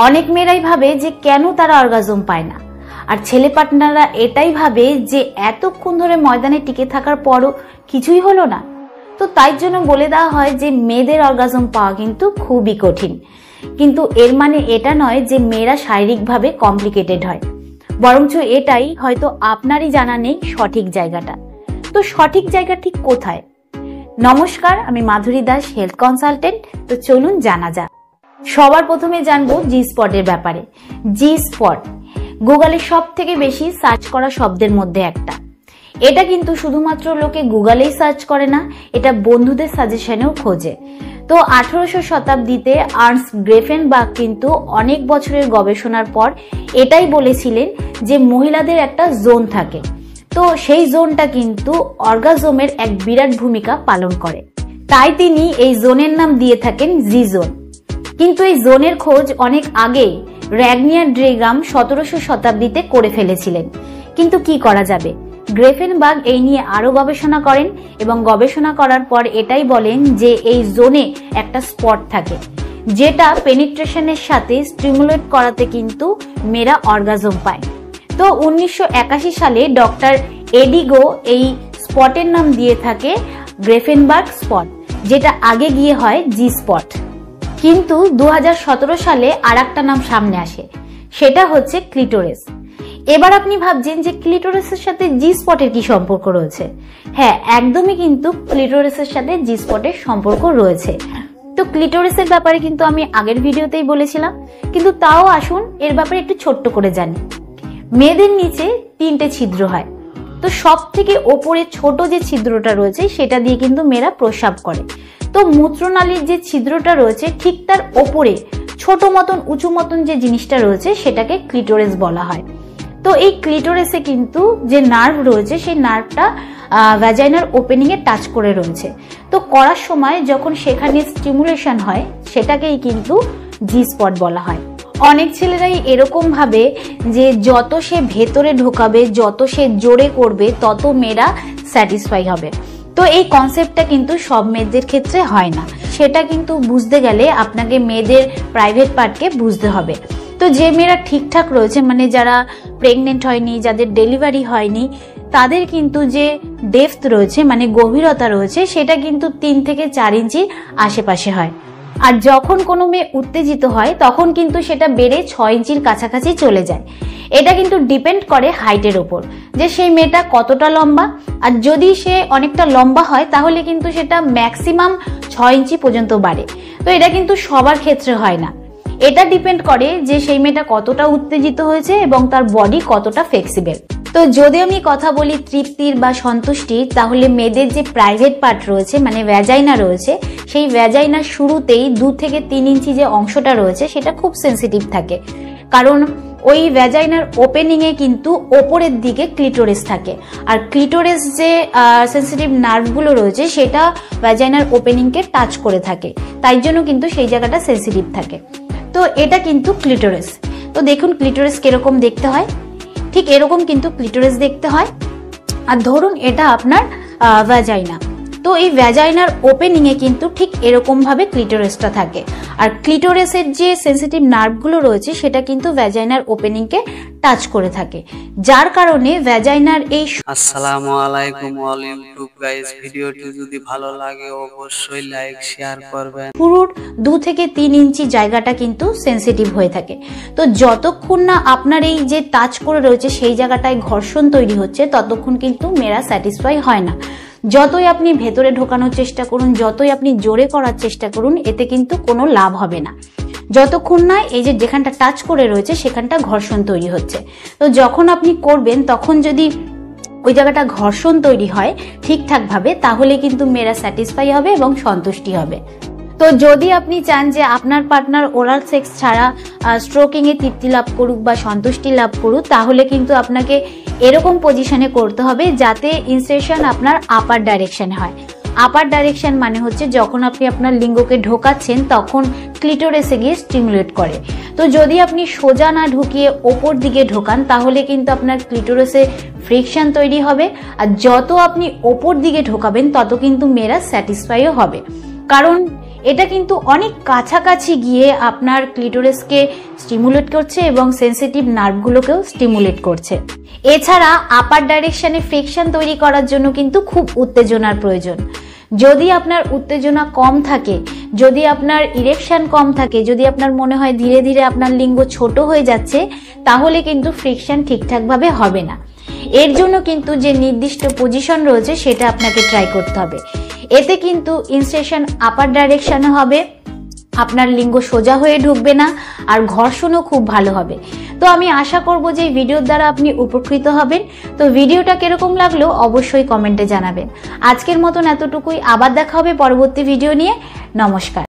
অনেক মেয়েরাই ভাবে যে কেন তারা অর্গাজম পায় না, আর ছেলে পার্টনাররা এটাই ভাবে যে এতক্ষণ ধরে ময়দানে টিকে থাকার পরও কিছুই হলো না। তো তাই জন্য বলে দেওয়া হয় যে মেয়েদের অর্গাজম পাওয়া কিন্তু খুবই কঠিন। কিন্তু এর মানে এটা নয় যে মেয়েরা শারীরিকভাবে কমপ্লিকেটেড হয়, বরঞ্চ এটাই হয়তো আপনারই জানা নেই সঠিক জায়গাটা। তো সঠিক জায়গা ঠিক কোথায়? নমস্কার, আমি মাধুরী দাস, হেলথ কনসালটেন্ট। তো চলুন জানা যাক। সবার প্রথমে জানবো জি স্পটের ব্যাপারে। জি স্পট গুগলে সব থেকে বেশি সার্চ করা শব্দের মধ্যে একটা। এটা কিন্তু শুধুমাত্র লোকে গুগলেই সার্চ করে না, এটা বন্ধুদের সাজেশনেও খোঁজে। তো 1800 শতাব্দীতে আর্নস্ট গ্রেফেনবার্গ কিন্তু অনেক বছরের গবেষণার পর এটাই বলেছিলেন যে মহিলাদের একটা জোন থাকে। তো সেই জোনটা কিন্তু অর্গাজমের এক বিরাট ভূমিকা পালন করে, তাই তিনি এই জোনের নাম দিয়ে থাকেন জি জোন। কিন্তু এই জোনের খোঁজ অনেক আগে র্যাগনিয়ার ড্রেগাম 1700 শতাব্দীতে করে ফেলেছিলেন। কিন্তু কি করা যাবে, গ্রেফেনবার্গ এই নিয়ে আরো গবেষণা করেন এবং গবেষণা করার পর এটাই বলেন যে এই জোনে একটা স্পট থাকে যেটা পেনিট্রেশনের সাথে স্টিমুলেট করাতে কিন্তু মেয়েরা অর্গাজম পায়। তো 1981 সালে ডক্টর এডিগো এই স্পটের নাম দিয়ে থাকে গ্রেফেনবার্গ স্পট, যেটা আগে গিয়ে হয় জি স্পট। কিন্তু 2017 সালে আর একটা নাম সামনে আসে, সেটা হচ্ছে ক্লিটোরিস। এবার আপনি ভাবছেন যে ক্লিটোরিসের সাথে জি স্পটের কি সম্পর্ক রয়েছে? হ্যাঁ, একদমই কিন্তু ক্লিটোরিসের সাথে জি স্পটের সম্পর্ক রয়েছে। তো ক্লিটোরিসের ব্যাপারে কিন্তু আমি আগের ভিডিওতেই বলেছিলাম, কিন্তু তাও আসুন এর ব্যাপারে একটু ছোট্ট করে জানি। মেয়েদের নিচে 3টে ছিদ্র হয়। তো সব থেকে ওপরে ছোট যে ছিদ্রটা রয়েছে সেটা দিয়ে কিন্তু মেয়েরা প্রস্রাব করে। তো মূত্রনালীর যে ছিদ্রটা রয়েছে ঠিক তার ওপরে ছোট মতন উঁচু মতন যে জিনিসটা রয়েছে সেটাকে ক্লিটোরিস বলা হয়। তো এই ক্লিটোরিসে কিন্তু যে নার্ভ রয়েছে সেই নার্ভটা ভ্যাজাইনার ওপেনিং এ টাচ করে রয়েছে। তো করার সময় যখন সেখানে স্টিমুলেশন হয় সেটাকেই কিন্তু জি স্পট বলা হয়। অনেক ছেলেরাই এরকম ভাবে যে যত সে ভেতরে ঢোকাবে, যত সে জোরে করবে, তত মেয়েরা স্যাটিসফাই হবে। তো এই কনসেপ্টটা কিন্তু সব মেয়েদের ক্ষেত্রে হয় না। সেটা কিন্তু বুঝতে গেলে আপনাকে মেয়েদের প্রাইভেট পার্টকে বুঝতে হবে। তো যে মেয়েরা ঠিকঠাক রয়েছে, মানে যারা প্রেগনেন্ট হয়নি, যাদের ডেলিভারি হয়নি, তাদের কিন্তু যে ডেপথ রয়েছে মানে গভীরতা রয়েছে সেটা কিন্তু 3 থেকে 4 ইঞ্চি আশেপাশে হয়। আর যখন কোনো মেয়ে উত্তেজিত হয় তখন কিন্তু সেটা বেড়ে 6 ইঞ্চির কাছাকাছি চলে যায়। এটা কিন্তু ডিপেন্ড করে হাইটের ওপর, যে সেই মেয়েটা কতটা লম্বা। আর যদি সে অনেকটা লম্বা হয় তাহলে কিন্তু সেটা ম্যাক্সিমাম 6 ইঞ্চি পর্যন্ত বাড়ে। তো এটা কিন্তু সবার ক্ষেত্রে হয় না, এটা ডিপেন্ড করে যে সেই মেয়েটা কতটা উত্তেজিত হয়েছে এবং তার বডি কতটা ফ্লেক্সিবল। তো যদি আমি কথা বলি তৃপ্তির বা সন্তুষ্টির, তাহলে মেয়েদের যে প্রাইভেট পার্ট রয়েছে মানে ভ্যাজাইনা রয়েছে, সেই ভ্যাজাইনার শুরুতেই 2 থেকে 3 ইঞ্চি যে অংশটা রয়েছে সেটা খুব সেন্সিটিভ থাকে, কারণ ওই ভ্যাজাইনার ওপেনিং এ কিন্তু ওপরের দিকে ক্লিটোরিস থাকে। আর ক্লিটোরিস যে সেন্সিটিভ নার্ভগুলো রয়েছে সেটা ভ্যাজাইনার ওপেনিং কে টাচ করে থাকে, তাই জন্য কিন্তু সেই জায়গাটা সেন্সিটিভ থাকে। তো এটা কিন্তু ক্লিটোরিস। তো দেখুন ক্লিটোরিস কিরকম দেখতে হয়, ঠিক এরকম কিন্তু ক্লিটোরিস দেখতে হয়। আর ধরুন এটা আপনার ভ্যাজাইনা, তো এই ভ্যাজাইনার ওপেনিং এ কিন্তু ঠিক এরকম ভাবে ক্লিটোরিসটা থাকে। আর ক্লিটোরিসের যে সেন্সিটিভ নার্ভগুলো রয়েছে সেটা কিন্তু ভ্যাজাইনার ওপেনিং কে টাচ করে থাকে, যার কারণে ভ্যাজাইনার এই আসসালামু আলাইকুম অল ইউটিউব গাইস, ভিডিওটি যদি ভালো লাগে অবশ্যই লাইক শেয়ার করবেন। পুরোর 2 থেকে 3 ইঞ্চি জায়গাটা কিন্তু সেন্সিটিভ হয়ে থাকে। তো যতক্ষণ না আপনার এই যে টাচ করে রয়েছে সেই জায়গাটায় ঘর্ষণ তৈরি হচ্ছে ততক্ষণ কিন্তু মেয়েরা স্যাটিসফাই হয় না। যতই আপনি ভেতরে ঢোকানোর চেষ্টা করুন, যতই আপনি জোরে করার চেষ্টা করুন, এতে কিন্তু কোনো লাভ হবে না, যতক্ষণ না এই যে যেখানটা টাচ করে রয়েছে সেখানটা ঘর্ষণ তৈরি হচ্ছে। তো যখন আপনি করবেন তখন যদি ওই জায়গাটা ঘর্ষণ তৈরি হয় ঠিকঠাক ভাবে, তাহলে কিন্তু মেয়েরা স্যাটিসফাই হবে এবং সন্তুষ্টি হবে। তো যদি আপনি চান যে আপনার পার্টনার ওরাল সেক্স ছাড়া স্ট্রোকিং এ তৃপ্তি লাভ করুক বা সন্তুষ্টি লাভ করুক, তাহলে কিন্তু আপনাকে এরকম পজিশনে করতে হবে যাতে ইনসেশন আপনার আপার ডাইরেকশনে হয়। আপার ডাইরেকশন মানে হচ্ছে যখন আপনি আপনার লিঙ্গকে ঢোকাচ্ছেন তখন ক্লিটোরিসে গিয়ে স্টিমুলেট করে। তো যদি আপনি সোজা না ঢুকিয়ে ওপর দিকে ঢোকান তাহলে কিন্তু আপনার ক্লিটোরিসে ফ্রিকশন তৈরি হবে, আর যত আপনি ওপর দিকে ঢোকাবেন তত কিন্তু মেয়েরা স্যাটিসফাইও হবে। কারণ এটা কিন্তু অনেক কাছাকাছি গিয়ে আপনার ক্লিটোরাসকে স্টিমুলেট করছে এবং সেনসিটিভ নার্ভগুলোকেও স্টিমুলেট করছে। এছাড়া আপার ডাইরেকশনে ফ্রিকশন তৈরি করার জন্য কিন্তু খুব উত্তেজনার প্রয়োজন। যদি আপনার উত্তেজনা কম থাকে, যদি আপনার ইরেকশন কম থাকে, যদি আপনার মনে হয় ধীরে ধীরে আপনার লিঙ্গ ছোট হয়ে যাচ্ছে, তাহলে কিন্তু ফ্রিকশন ঠিকঠাকভাবে হবে না। এর জন্য কিন্তু যে নির্দিষ্ট পজিশন রয়েছে সেটা আপনাকে ট্রাই করতে হবে। এতে কিন্তু ইনসেশন আপার ডাইরেকশনে হবে, আপনার লিঙ্গ সোজা হয়ে ঢুকবে না, আর ঘর্ষণও খুব ভালো হবে। তো আমি আশা করব যে এই ভিডিওর দ্বারা আপনি উপকৃত হবেন। তো ভিডিওটা কিরকম লাগলো অবশ্যই কমেন্টে জানাবেন। আজকের মতন এতটুকুই, আবার দেখা হবে পরবর্তী ভিডিও নিয়ে। নমস্কার।